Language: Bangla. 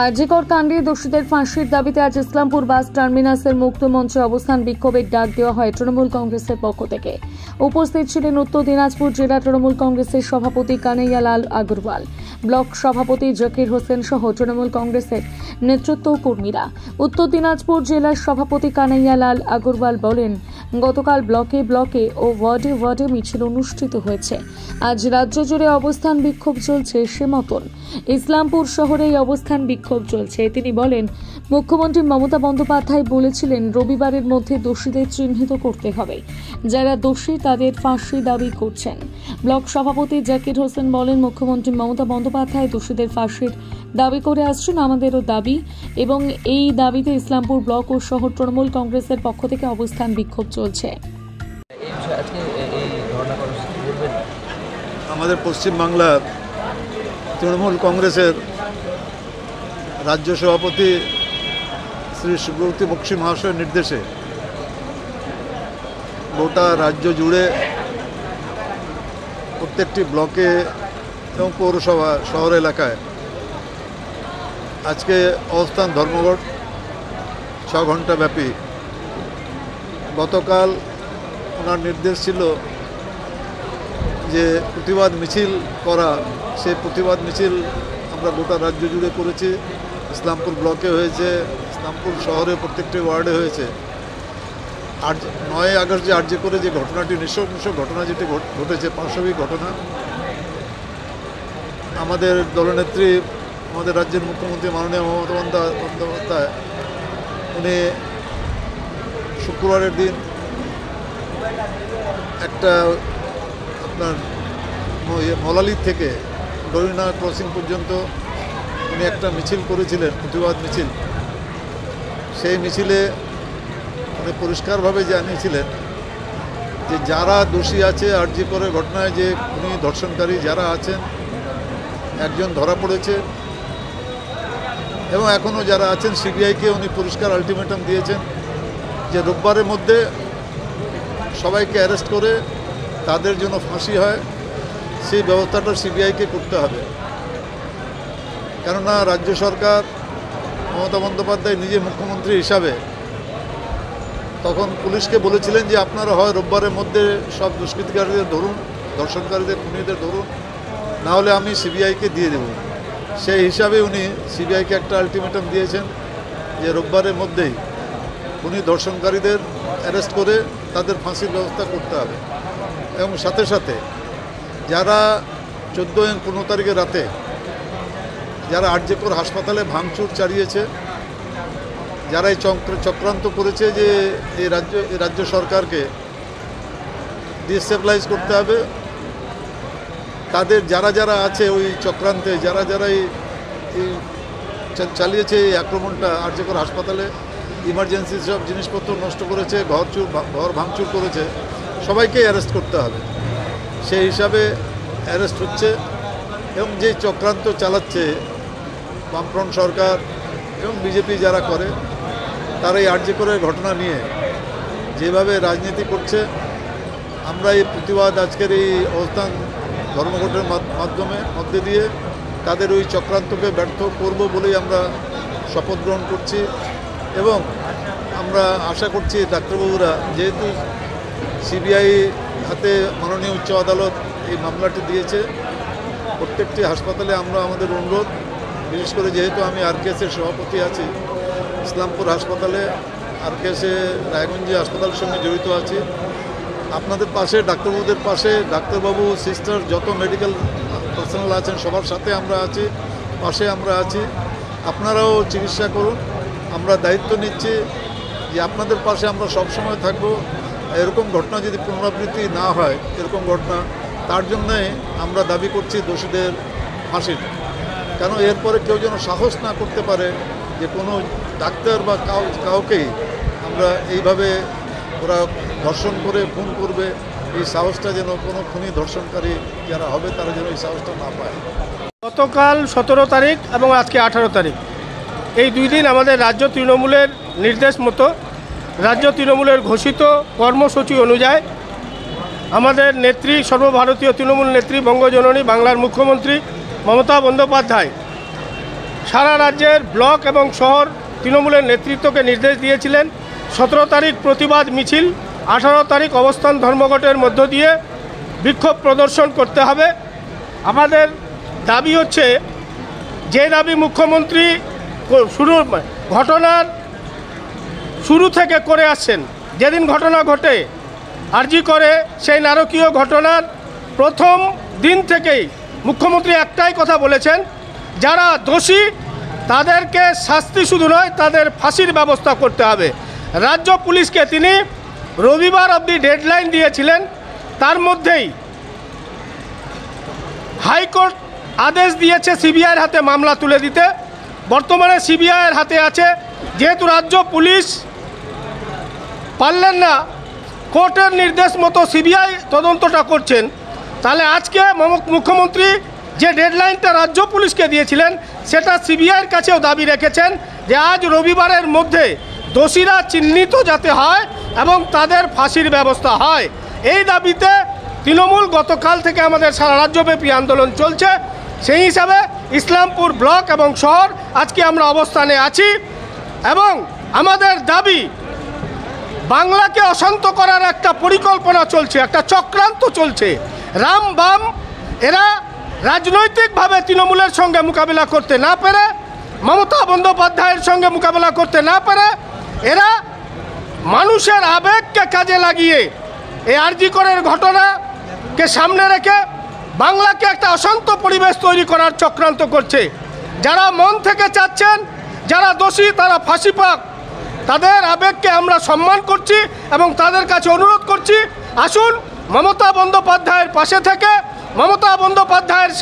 আরজিকর কাণ্ডে দোষীদের ফাঁসির দাবিতে আজ ইসলামপুর বাস টার্মিনাসের মুক্ত মঞ্চে অবস্থান বিক্ষোভের ডাক দেওয়া হয় তৃণমূল কংগ্রেসের পক্ষ থেকে। উপস্থিত ছিলেন উত্তর দিনাজপুর জেলা তৃণমূল কংগ্রেসের সভাপতি কানাইয়ালাল আগরওয়াল, ব্লক সভাপতি জাকির হোসেন সহ তৃণমূল কংগ্রেসের নেতৃত্ব কর্মীরা। উত্তর দিনাজপুর জেলার সভাপতি কানাইয়ালাল আগরওয়াল বলেন, গতকাল ব্লকে ব্লকে ও ওয়ার্ডে ওয়ার্ডে মিছিল অনুষ্ঠিত হয়েছে। আজ রাজ্য জুড়ে অবস্থান বিক্ষোভ চলছে সে মতন ইসলামপুর শহরে এই অবস্থান বিক্ষোভ চলছে। তিনি বলেন, মুখ্যমন্ত্রী মমতা বন্দ্যোপাধ্যায় বলেছিলেন রবিবারের মধ্যে দোষীদের চিহ্নিত করতে হবে। যারা দোষী তাদের ফাঁসি দাবি করছেন। ব্লক সভাপতি জাকির হোসেন বলেন, মুখ্যমন্ত্রী মমতা বন্দ্যোপাধ্যায় দোষীদের ফাঁসির দাবি করে আসছেন, আমাদেরও দাবি, এবং এই দাবিতে ইসলামপুর ব্লক ও শহর তৃণমূল কংগ্রেসের পক্ষ থেকে অবস্থান বিক্ষোভ চলছে। আমাদের পশ্চিমবাংলার তৃণমূল কংগ্রেসের রাজ্য সভাপতি শ্রী সুব্রত বক্সী মহাশয়ের নির্দেশে গোটা রাজ্য জুড়ে প্রত্যেকটি ব্লকে এবং পৌরসভা শহর এলাকায় আজকে অবস্থান ধর্মঘট 6 ঘন্টা ব্যাপী। গতকাল ওনার নির্দেশ ছিল যে প্রতিবাদ মিছিল করা, সেই প্রতিবাদ মিছিল আমরা গোটা রাজ্য জুড়ে করেছি। ইসলামপুর ব্লকে হয়েছে, ইসলামপুর শহরে প্রত্যেকটি ওয়ার্ডে হয়েছে। আর 9 আগস্ট যে আরজি করে যে ঘটনাটি নৃশংস ঘটনা যেটি ঘটেছে, পাশবিক ঘটনা, আমাদের দলনেত্রী, আমাদের রাজ্যের মুখ্যমন্ত্রী মাননীয় মমতা বন্দ্যোপাধ্যায় উনি শুক্রবারের দিন একটা আপনার মলালি থেকে ডরিনা ক্রসিং পর্যন্ত উনি একটা মিছিল করেছিলেন, প্রতিবাদ মিছিল। সেই মিছিলে উনি পরিষ্কারভাবে জানিয়েছিলেন যে যারা দোষী আছে আরজি করে ঘটনায়, যে উনি ধর্ষণকারী যারা আছেন, একজন ধরা পড়েছে এবং এখনও যারা আছেন, সিবিআইকে উনি পরিষ্কার আলটিমেটাম দিয়েছেন যে রোববারের মধ্যে সবাইকে অ্যারেস্ট করে তাদের জন্য ফাঁসি হয়, সেই ব্যবস্থাটা সিবিআইকে করতে হবে। কেননা রাজ্য সরকার, মমতা বন্দ্যোপাধ্যায় নিজে মুখ্যমন্ত্রী হিসাবে তখন পুলিশকে বলেছিলেন যে আপনারা হয় রোববারের মধ্যে সব দুষ্কৃতিকারীদের ধরুন, ধর্ষণকারীদের, খুনিদের ধরুন, না হলে আমি সিবিআইকে দিয়ে দেব। সেই হিসাবে উনি সিবিআইকে একটা আলটিমেটাম দিয়েছেন যে রোববারের মধ্যেই উনি ধর্ষণকারীদের অ্যারেস্ট করে তাদের ফাঁসির ব্যবস্থা করতে হবে। এবং সাথে সাথে যারা 14 এবং 15 তারিখের রাতে যারা আরজিকর হাসপাতালে ভাঙচুর চালিয়েছে, যারা এই চক্রান্ত করেছে যে এই রাজ্য সরকারকে ডিস্টেবিলাইজ করতে হবে, তাদের যারা যারা আছে ওই চক্রান্তে, যারা যারা এই চালিয়েছে এই আক্রমণটা, আরজিকর হাসপাতালে ইমার্জেন্সি সব জিনিসপত্র নষ্ট করেছে, ঘর ভাঙচুর করেছে, সবাইকে অ্যারেস্ট করতে হবে। সেই হিসাবে অ্যারেস্ট হচ্ছে। এবং যে চক্রান্ত চালাচ্ছে বামফ্রন্ট সরকার এবং বিজেপি যারা করে, তারা এই আরজিকরের ঘটনা নিয়ে যেভাবে রাজনীতি করছে, আমরা এই প্রতিবাদ আজকের এই অবস্থান ধর্মঘটের মধ্যে দিয়ে তাদের ওই চক্রান্তকে ব্যর্থ করব বলেই আমরা শপথ গ্রহণ করছি। এবং আমরা আশা করছি ডাক্তারবাবুরা, যেহেতু সিবিআই হাতে মাননীয় উচ্চ আদালত এই মামলাটি দিয়েছে, প্রত্যেকটি হাসপাতালে আমরা আমাদের অনুরোধ, বিশেষ করে যেহেতু আমি আরকেএসের সভাপতি আছি, ইসলামপুর হাসপাতালে, আরকেএসে রায়গঞ্জে হাসপাতালের সঙ্গে জড়িত আছি, আপনাদের পাশে, ডাক্তারবাবুদের পাশে, ডাক্তারবাবু, সিস্টার, যত মেডিকেল পার্সোনাল আছেন সবার সাথে আমরা আছি, পাশে আমরা আছি। আপনারাও চিকিৎসা করুন, আমরা দায়িত্ব নিচ্ছি যে আপনাদের পাশে আমরা সবসময় থাকব। এরকম ঘটনা যদি পুনরাবৃত্তি না হয়, এরকম ঘটনা, তার জন্যে আমরা দাবি করছি দোষীদের ফাঁসির। কেন এরপরে কেউ যেন সাহস না করতে পারে যে কোনো ডাক্তার বা কাউকেই আমরা এইভাবে ওরা ধর্ষণ করে খুন করবে, এই সাহসটা যেন কোনো খুনি ধর্ষণকারী যারা হবে তারা যেন এই সাহসটা না পায়। গতকাল 17 তারিখ এবং আজকে 18 তারিখ, এই 2 দিন আমাদের রাজ্য তৃণমূলের নির্দেশ মতো, রাজ্য তৃণমূলের ঘোষিত কর্মসূচি অনুযায়ী আমাদের নেত্রী, সর্বভারতীয় তৃণমূল নেত্রী, বঙ্গজননী, বাংলার মুখ্যমন্ত্রী মমতা বন্দ্যোপাধ্যায় সারা রাজ্যের ব্লক এবং শহর তৃণমূলের নেতৃত্বকে নির্দেশ দিয়েছিলেন 17 তারিখ প্রতিবাদ মিছিল, 18 তারিখ অবস্থান ধর্মঘটের মধ্য দিয়ে বিক্ষোভ প্রদর্শন করতে হবে। আমাদের দাবি হচ্ছে, যে দাবি মুখ্যমন্ত্রী ঘটনার শুরু থেকে করে আসছেন, যেদিন ঘটনা ঘটে আরজি করে সেই নারকীয় ঘটনার প্রথম দিন থেকেই মুখ্যমন্ত্রী একটাই কথা বলেছেন, যারা দোষী তাদেরকে শাস্তি শুধু নয়, তাদের ফাঁসির ব্যবস্থা করতে হবে। রাজ্য পুলিশকে তিনি রবিবার অবধি ডেডলাইন দিয়েছিলেন, তার মধ্যেই হাইকোর্ট আদেশ দিয়েছে সিবিআইয়ের হাতে মামলা তুলে দিতে। বর্তমানে সিবিআইয়ের হাতে আছে। যেহেতু রাজ্য পুলিশ পারলেন না, কোর্টের নির্দেশ মতো সিবিআই তদন্তটা করছেন, তাহলে আজকে মুখ্যমন্ত্রী যে ডেডলাইনটা রাজ্য পুলিশকে দিয়েছিলেন সেটা সিবিআইয়ের কাছেও দাবি রেখেছেন যে আজ রবিবারের মধ্যে দোষীরা চিহ্নিত যাতে হয় এবং তাদের ফাঁসির ব্যবস্থা হয়। এই দাবিতে তৃণমূল গতকাল থেকে আমাদের সারা রাজ্যব্যাপী আন্দোলন চলছে। সেই হিসাবে ইসলামপুর ব্লক এবং শহর আজকে আমরা অবস্থানে আছি এবং আমাদের দাবি, বাংলাকে অশান্ত করার একটা পরিকল্পনা চলছে, একটা চক্রান্ত চলছে। রাম বাম এরা রাজনৈতিকভাবে তৃণমূলের সঙ্গে মোকাবিলা করতে না পেরে, মমতা বন্দ্যোপাধ্যায়ের সঙ্গে মোকাবিলা করতে না পেরে, এরা মানুষের আবেগকে কাজে লাগিয়ে এই আরজি করের ঘটনাকে সামনে রেখে বাংলাকে একটা অশান্ত পরিবেশ তৈরি করার চক্রান্ত করছে। যারা মন থেকে চাচ্ছেন, যারা দোষী তারা ফাঁসি পাক, তাদের আবেগকে আমরা সম্মান করছি এবং তাদের কাছে অনুরোধ করছি, আসুন মমতা বন্দ্যোপাধ্যায়ের পাশে থেকে মমতা বন্দ্যোপাধ্যায়ের